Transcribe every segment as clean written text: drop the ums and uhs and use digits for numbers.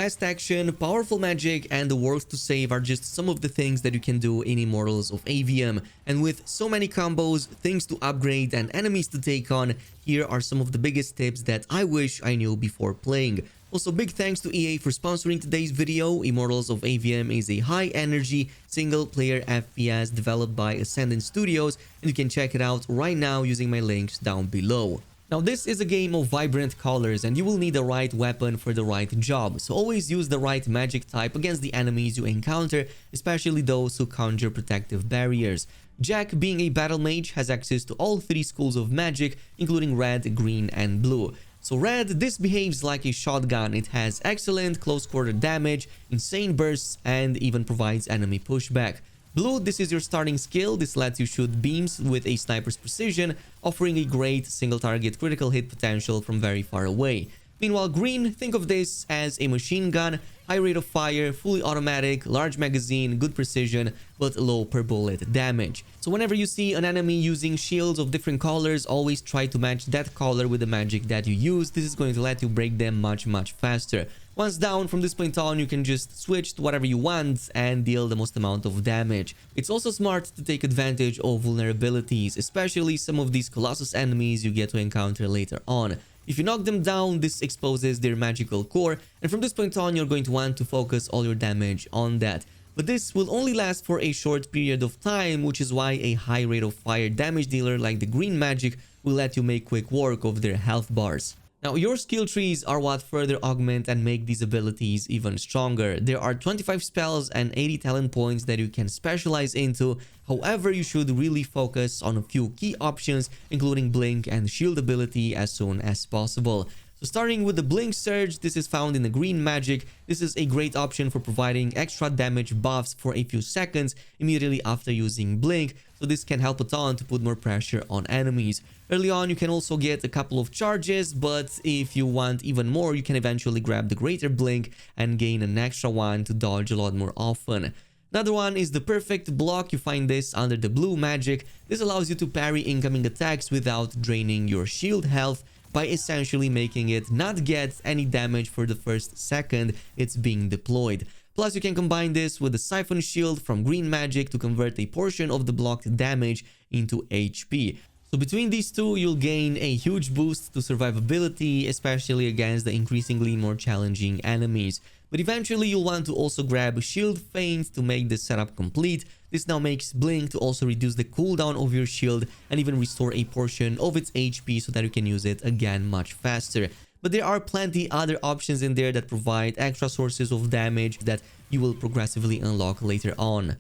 Fast action, powerful magic, and the world to save are just some of the things that you can do in Immortals of Aveum. And with so many combos, things to upgrade, and enemies to take on, here are some of the biggest tips that I wish I knew before playing. Also, big thanks to EA for sponsoring today's video. Immortals of Aveum is a high-energy, single-player FPS developed by Ascendant Studios, and you can check it out right now using my links down below. Now, this is a game of vibrant colors, and you will need the right weapon for the right job, so always use the right magic type against the enemies you encounter, especially those who conjure protective barriers. Jack, being a battle mage, has access to all three schools of magic, including red, green, and blue. So red, this behaves like a shotgun. It has excellent close quarter damage, insane bursts, and even provides enemy pushback. Blue, this is your starting skill. This lets you shoot beams with a sniper's precision, offering a great single target critical hit potential from very far away. Meanwhile, green, think of this as a machine gun, high rate of fire, fully automatic, large magazine, good precision, but low per bullet damage. So whenever you see an enemy using shields of different colors, always try to match that color with the magic that you use. This is going to let you break them much faster. Once down, from this point on, you can just switch to whatever you want and deal the most amount of damage. It's also smart to take advantage of vulnerabilities, especially some of these Colossus enemies you get to encounter later on. If you knock them down, this exposes their magical core, and from this point on, you're going to want to focus all your damage on that. But this will only last for a short period of time, which is why a high rate of fire damage dealer like the green magic will let you make quick work of their health bars. Now, your skill trees are what further augment and make these abilities even stronger. There are 25 spells and 80 talent points that you can specialize into. However, you should really focus on a few key options, including Blink and Shield ability as soon as possible. So starting with the Blink Surge, this is found in the green magic. This is a great option for providing extra damage buffs for a few seconds immediately after using Blink. So this can help a ton to put more pressure on enemies. Early on, you can also get a couple of charges, but if you want even more, you can eventually grab the Greater Blink and gain an extra one to dodge a lot more often. Another one is the Perfect Block. You find this under the blue magic. This allows you to parry incoming attacks without draining your shield health, by essentially making it not get any damage for the first second it's being deployed. Plus, you can combine this with the Siphon Shield from green magic to convert a portion of the blocked damage into HP. So between these two, you'll gain a huge boost to survivability, especially against the increasingly more challenging enemies. But eventually, you'll want to also grab Shroudfanes to make this setup complete. This now makes Blink to also reduce the cooldown of your shield and even restore a portion of its HP so that you can use it again much faster. But there are plenty other options in there that provide extra sources of damage that you will progressively unlock later on.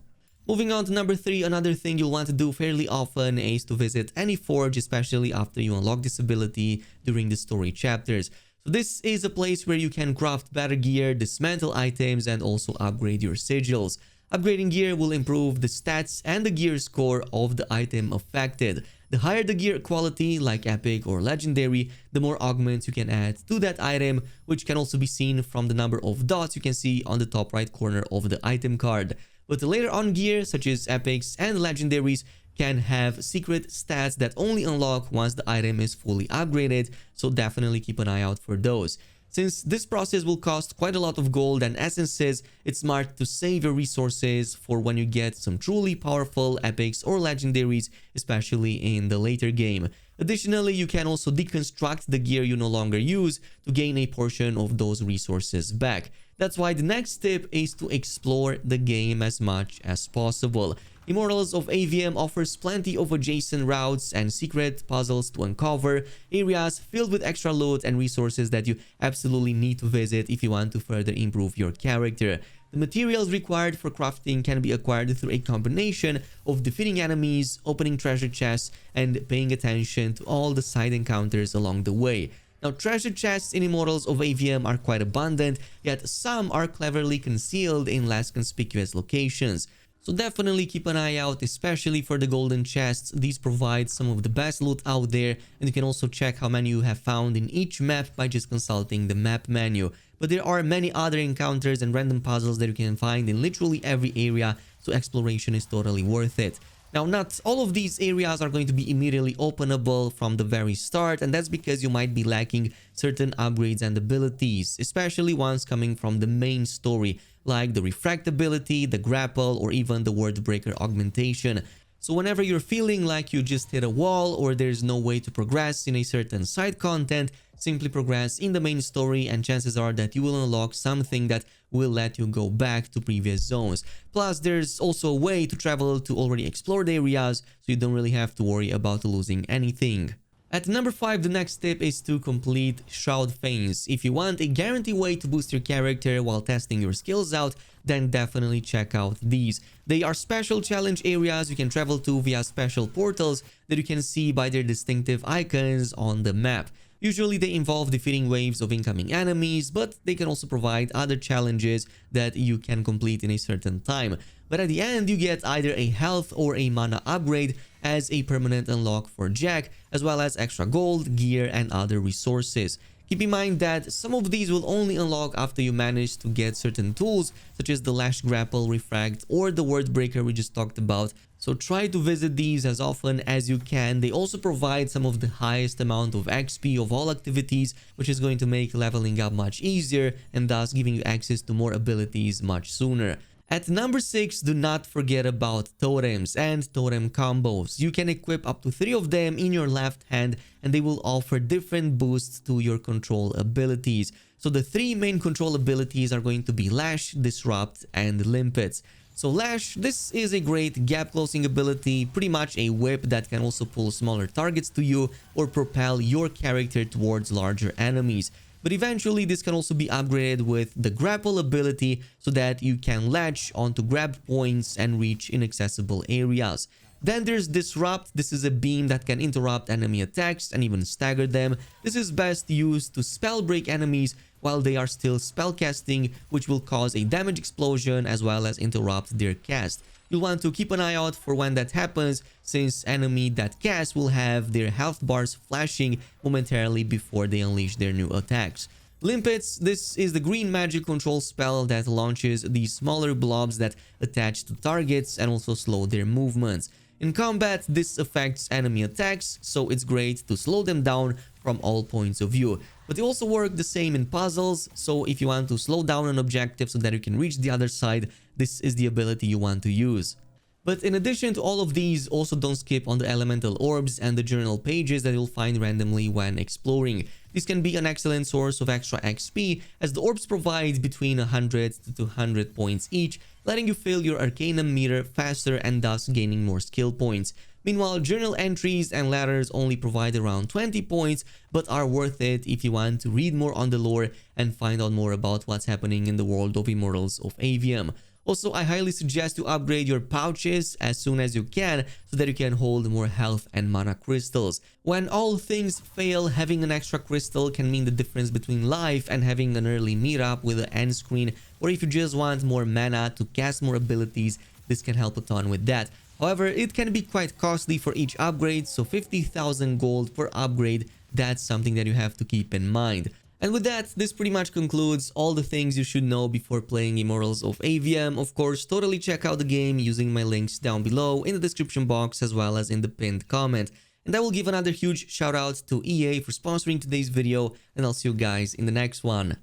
Moving on to number 3, another thing you'll want to do fairly often is to visit any forge, especially after you unlock this ability during the story chapters. So this is a place where you can craft better gear, dismantle items, and also upgrade your sigils. Upgrading gear will improve the stats and the gear score of the item affected. The higher the gear quality, like epic or legendary, the more augments you can add to that item, which can also be seen from the number of dots you can see on the top right corner of the item card. But the later on gear, such as epics and legendaries, can have secret stats that only unlock once the item is fully upgraded, so definitely keep an eye out for those. Since this process will cost quite a lot of gold and essences, it's smart to save your resources for when you get some truly powerful epics or legendaries, especially in the later game. Additionally, you can also deconstruct the gear you no longer use to gain a portion of those resources back. That's why the next tip is to explore the game as much as possible. Immortals of Aveum offers plenty of adjacent routes and secret puzzles to uncover, areas filled with extra loot and resources that you absolutely need to visit if you want to further improve your character. The materials required for crafting can be acquired through a combination of defeating enemies, opening treasure chests, and paying attention to all the side encounters along the way. Now, treasure chests in Immortals of Aveum are quite abundant, yet some are cleverly concealed in less conspicuous locations. So definitely keep an eye out, especially for the golden chests. These provide some of the best loot out there, and you can also check how many you have found in each map by just consulting the map menu. But there are many other encounters and random puzzles that you can find in literally every area, so exploration is totally worth it. Now, not all of these areas are going to be immediately openable from the very start, and that's because you might be lacking certain upgrades and abilities, especially ones coming from the main story, like the refract ability, the grapple, or even the word breaker augmentation. So whenever you're feeling like you just hit a wall or there's no way to progress in a certain side content, simply progress in the main story and chances are that you will unlock something that will let you go back to previous zones. Plus, there's also a way to travel to already explored areas, so you don't really have to worry about losing anything. At number 5, the next tip is to complete Shroudfanes. If you want a guaranteed way to boost your character while testing your skills out, then definitely check out these. They are special challenge areas you can travel to via special portals that you can see by their distinctive icons on the map. Usually they involve defeating waves of incoming enemies, but they can also provide other challenges that you can complete in a certain time. But at the end, you get either a health or a mana upgrade as a permanent unlock for Jack, as well as extra gold, gear, and other resources. Keep in mind that some of these will only unlock after you manage to get certain tools, such as the Lash Grapple, Refract, or the Word Breaker we just talked about. So try to visit these as often as you can. They also provide some of the highest amount of XP of all activities, which is going to make leveling up much easier and thus giving you access to more abilities much sooner. At number 6, do not forget about totems and totem combos. You can equip up to 3 of them in your left hand and they will offer different boosts to your control abilities. So the 3 main control abilities are going to be Lash, Disrupt, and Limpets. So Lash, this is a great gap closing ability, pretty much a whip that can also pull smaller targets to you or propel your character towards larger enemies. But eventually this can also be upgraded with the grapple ability so that you can latch onto grab points and reach inaccessible areas. Then there's Disrupt. This is a beam that can interrupt enemy attacks and even stagger them. This is best used to spell break enemies while they are still spellcasting, which will cause a damage explosion as well as interrupt their cast. You'll want to keep an eye out for when that happens, since enemy that cast will have their health bars flashing momentarily before they unleash their new attacks. Limpets, this is the green magic control spell that launches these smaller blobs that attach to targets and also slow their movements. In combat, this affects enemy attacks, so it's great to slow them down from all points of view. But they also work the same in puzzles, so if you want to slow down an objective so that you can reach the other side, this is the ability you want to use. But in addition to all of these, also don't skip on the elemental orbs and the journal pages that you'll find randomly when exploring. This can be an excellent source of extra XP, as the orbs provide between 100 to 200 points each, letting you fill your Arcanum meter faster and thus gaining more skill points. Meanwhile, journal entries and letters only provide around 20 points, but are worth it if you want to read more on the lore and find out more about what's happening in the world of Immortals of Aveum. Also, I highly suggest to upgrade your pouches as soon as you can so that you can hold more health and mana crystals. When all things fail, having an extra crystal can mean the difference between life and having an early meetup with the end screen, or if you just want more mana to cast more abilities, this can help a ton with that. However, it can be quite costly for each upgrade, so 50,000 gold per upgrade, that's something that you have to keep in mind. And with that, this pretty much concludes all the things you should know before playing Immortals of Aveum. Of course, totally check out the game using my links down below in the description box as well as in the pinned comment. And I will give another huge shout out to EA for sponsoring today's video, and I'll see you guys in the next one.